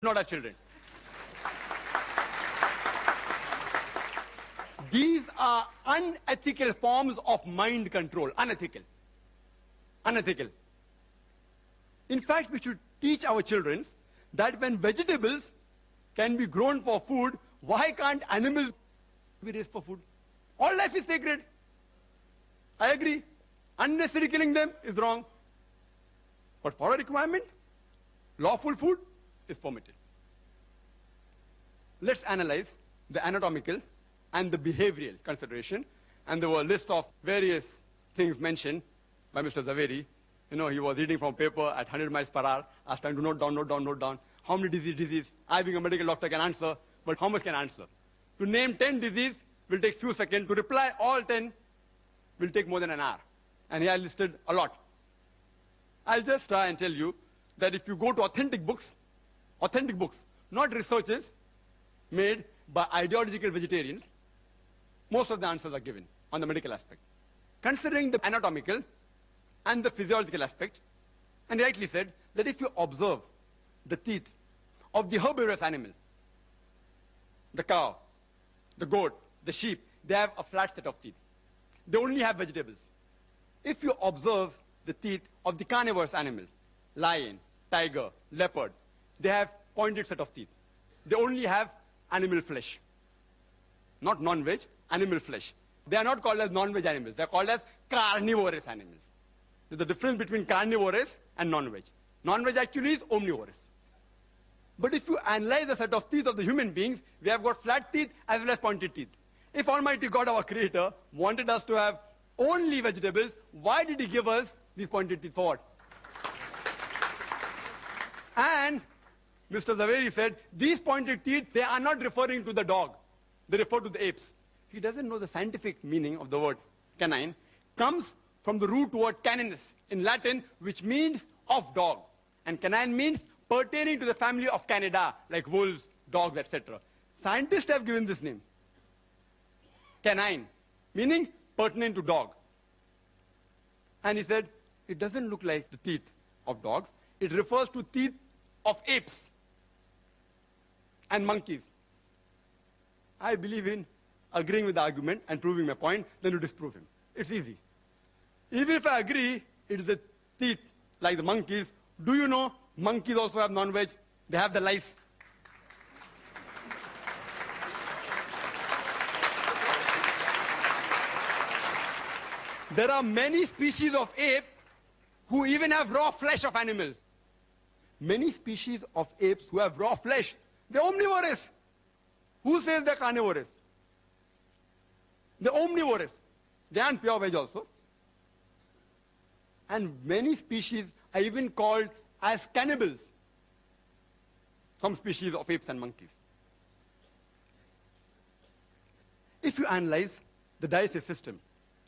not have children. These are unethical forms of mind control. Unethical. Unethical. In fact, we should teach our children that when vegetables can be grown for food, why can't animals be raised for food? All life is sacred. I agree. Unnecessary killing them is wrong. But for a requirement, lawful food is permitted. Let's analyze the anatomical and the behavioral consideration. And there were a list of various things mentioned by Mr. Zaveri. You know, he was reading from paper at 100 miles per hour. I was trying to note down. How many disease? I, being a medical doctor, can answer, but how much can I answer? To name 10 diseases will take few seconds. To reply all 10 will take more than an hour. And here I listed a lot. I'll just try and tell you that if you go to authentic books, not researches made by ideological vegetarians, most of the answers are given on the medical aspect. Considering the anatomical and the physiological aspect, and rightly said that if you observe the teeth of the herbivorous animal, the cow, the goat, the sheep, they have a flat set of teeth. They only have vegetables. If you observe the teeth of the carnivorous animal, lion, tiger, leopard, they have pointed set of teeth. They only have animal flesh. Not non-veg, animal flesh. They are not called as non-veg animals. They are called as carnivorous animals. There's a difference between carnivorous and non-veg. Non-veg actually is omnivorous. But if you analyze the set of teeth of the human beings, we have got flat teeth as well as pointed teeth. If Almighty God, our Creator, wanted us to have only vegetables, why did He give us these pointed teeth for what? And Mr. Zaveri said, these pointed teeth, they are not referring to the dog. They refer to the apes. He doesn't know the scientific meaning of the word canine. Comes from the root word caninus in Latin, which means of dog. And canine means pertaining to the family of Canidae, like wolves, dogs, etc. Scientists have given this name. Canine, meaning pertinent to dog. And he said, it doesn't look like the teeth of dogs. It refers to teeth of apes and monkeys. I believe in agreeing with the argument and proving my point, then you disprove him. It's easy. Even if I agree it is the teeth like the monkeys, do you know monkeys also have non-veg? They have the lice. There are many species of ape who even have raw flesh of animals. Many species of apes who have raw flesh, they're omnivorous. Who says they're carnivorous? They're omnivorous. They aren't pure veg also. And many species are even called as cannibals. Some species of apes and monkeys. If you analyze the digestive system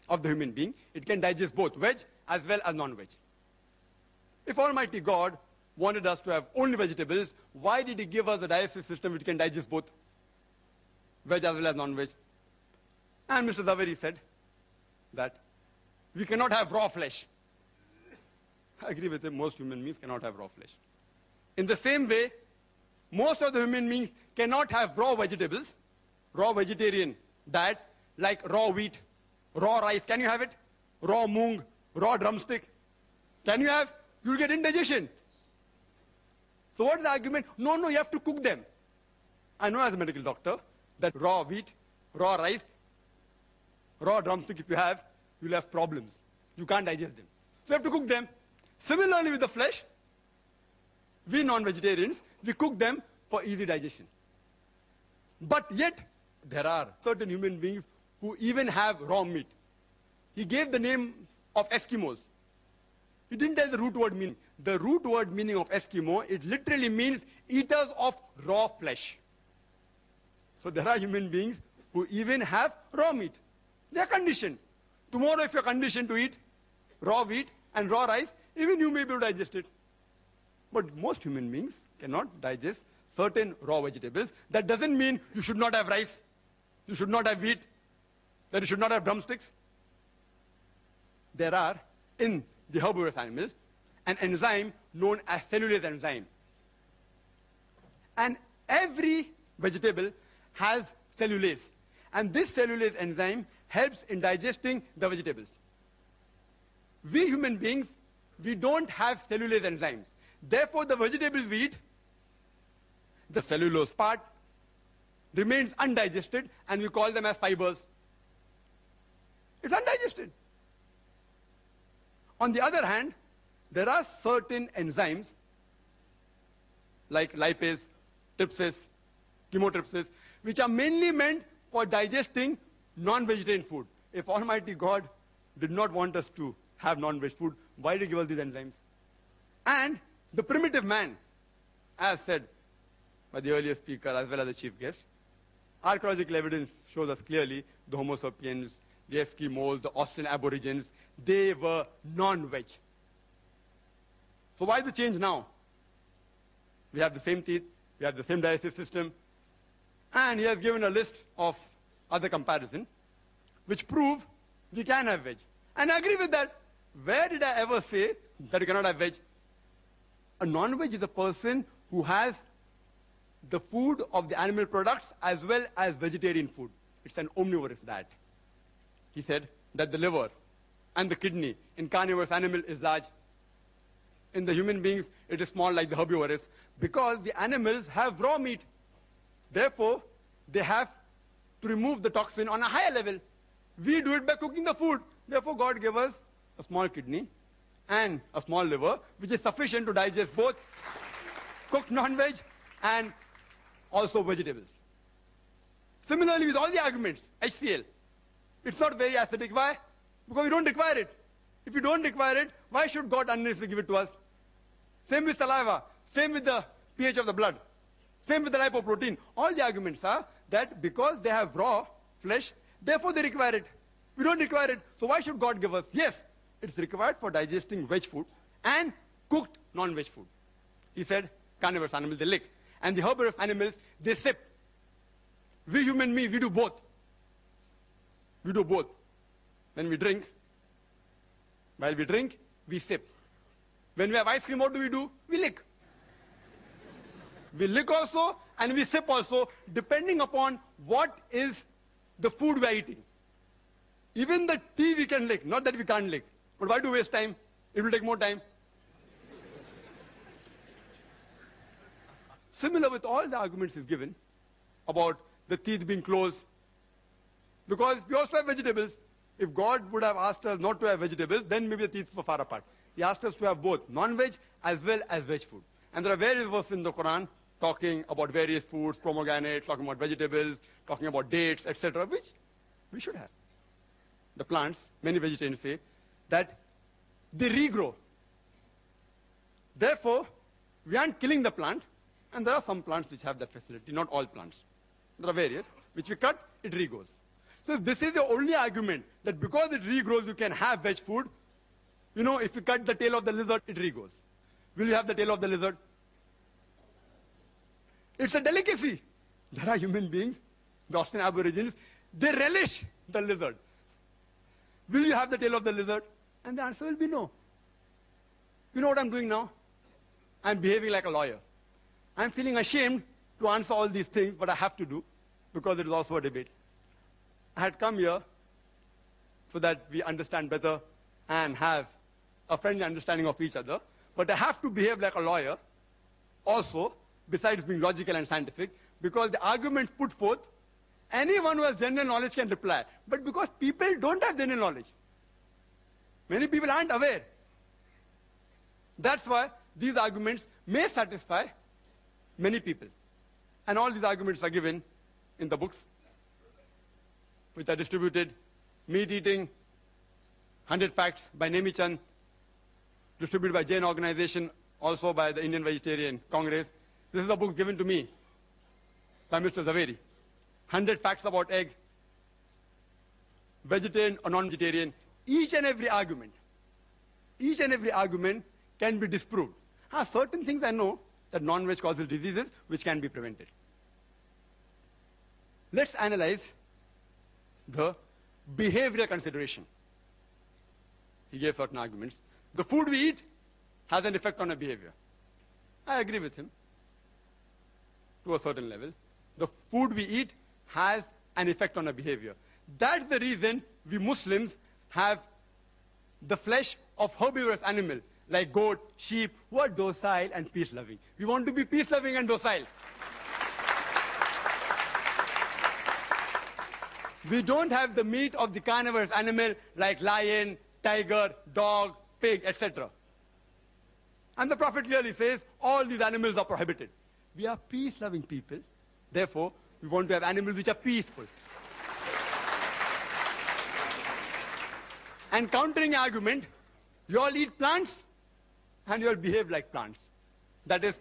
of the human being, it can digest both veg as well as non-veg. If Almighty God wanted us to have only vegetables, why did He give us a digestive system which can digest both veg as well as non-veg? And Mr. Zaveri said that we cannot have raw flesh. I agree with him, most human beings cannot have raw flesh. In the same way, most of the human beings cannot have raw vegetables, raw vegetarian diet, like raw wheat, raw rice. Can you have it? Raw moong, raw drumstick. Can you have? You'll get indigestion. So what is the argument? No, you have to cook them. I know as a medical doctor that raw wheat, raw rice, raw drumstick, if you have, you'll have problems. You can't digest them. So you have to cook them. Similarly with the flesh, we non-vegetarians, we cook them for easy digestion. But yet, there are certain human beings who even have raw meat. He gave the name of Eskimos. He didn't tell the root word meaning. The root word meaning of Eskimo, it literally means eaters of raw flesh. So there are human beings who even have raw meat. They are conditioned. Tomorrow if you are conditioned to eat raw wheat and raw rice, even you may be able to digest it. But most human beings cannot digest certain raw vegetables. That doesn't mean you should not have rice, you should not have wheat, that you should not have drumsticks. There are, in the herbivorous animal, an enzyme known as cellulase enzyme. And every vegetable has cellulase. And this cellulase enzyme helps in digesting the vegetables. We human beings, we don't have cellulase enzymes. Therefore, the vegetables we eat, the cellulose part remains undigested, and we call them as fibers. It's undigested. On the other hand, there are certain enzymes like lipase, trypsis, chymotrypsis, which are mainly meant for digesting non-vegetarian food. If Almighty God did not want us to have non-veg food, why did he give us these enzymes? And the primitive man, as said by the earlier speaker as well as the chief guest, archaeological evidence shows us clearly the Homo sapiens, the Eskimos, the Australian Aborigines, they were non-veg. So why the change now? We have the same teeth, we have the same digestive system, and he has given a list of other comparisons which prove we can have veg. And I agree with that. Where did I ever say that you cannot have veg? A non-veg is a person who has the food of the animal products as well as vegetarian food. It's an omnivorous diet. He said that the liver and the kidney in carnivorous animal is large. In the human beings, it is small like the herbivorous, because the animals have raw meat. Therefore, they have to remove the toxin on a higher level. We do it by cooking the food. Therefore, God gave us a small kidney and a small liver, which is sufficient to digest both cooked non-veg and also vegetables. Similarly, with all the arguments, HCl, it's not very acidic. Why? Because we don't require it. If we don't require it, why should God unnecessarily give it to us? Same with saliva, same with the pH of the blood, same with the lipoprotein. All the arguments are that because they have raw flesh, therefore they require it. We don't require it, so why should God give us? Yes, it's required for digesting veg food and cooked non-veg food. He said carnivorous animals, they lick. And the herbivorous animals, they sip. We human beings, we do both. We do both. When we drink, while we drink, we sip. When we have ice cream, what do? We lick. We lick also, and we sip also, depending upon what is the food we are eating. Even the tea we can lick, not that we can't lick. But why do waste time? It will take more time. Similar with all the arguments he's given about the teeth being closed. Because we also have vegetables. If God would have asked us not to have vegetables, then maybe the teeth were far apart. He asked us to have both non-veg as well as veg food. And there are various verses in the Quran talking about various foods, pomegranates, talking about vegetables, talking about dates, etc., which we should have. The plants, many vegetarians say, that they regrow. Therefore, we aren't killing the plant, and there are some plants which have that facility, not all plants. There are various, which we cut, it regrows. So if this is the only argument, that because it regrows, you can have veg food, you know, if you cut the tail of the lizard, it regrows. Will you have the tail of the lizard? It's a delicacy. There are human beings, the Australian Aborigines, they relish the lizard. Will you have the tail of the lizard? And the answer will be no. You know what I'm doing now? I'm behaving like a lawyer. I'm feeling ashamed to answer all these things, but I have to do, because it is also a debate. I had come here so that we understand better and have a friendly understanding of each other, but I have to behave like a lawyer also, besides being logical and scientific, because the arguments put forth, anyone who has general knowledge can reply. But because people don't have general knowledge, many people aren't aware. That's why these arguments may satisfy many people. And all these arguments are given in the books, which are distributed. Meat Eating, 100 Facts by Nemi Chand, distributed by Jain Organization, also by the Indian Vegetarian Congress. This is a book given to me by Mr. Zaveri. 100 Facts about egg, vegetarian or non-vegetarian. Each and every argument can be disproved. Certain things I know, that non-veg causes diseases which can be prevented. Let's analyze the behavioral consideration. He gave certain arguments. The food we eat has an effect on our behavior. I agree with him. to a certain level. The food we eat has an effect on our behavior. That's the reason we Muslims have the flesh of herbivorous animal, like goat, sheep, who are docile and peace-loving. We want to be peace-loving and docile. We don't have the meat of the carnivorous animal like lion, tiger, dog, pig, etc. And the Prophet clearly says all these animals are prohibited. We are peace-loving people. Therefore, we want to have animals which are peaceful. And countering argument, you all eat plants and you all behave like plants. That is,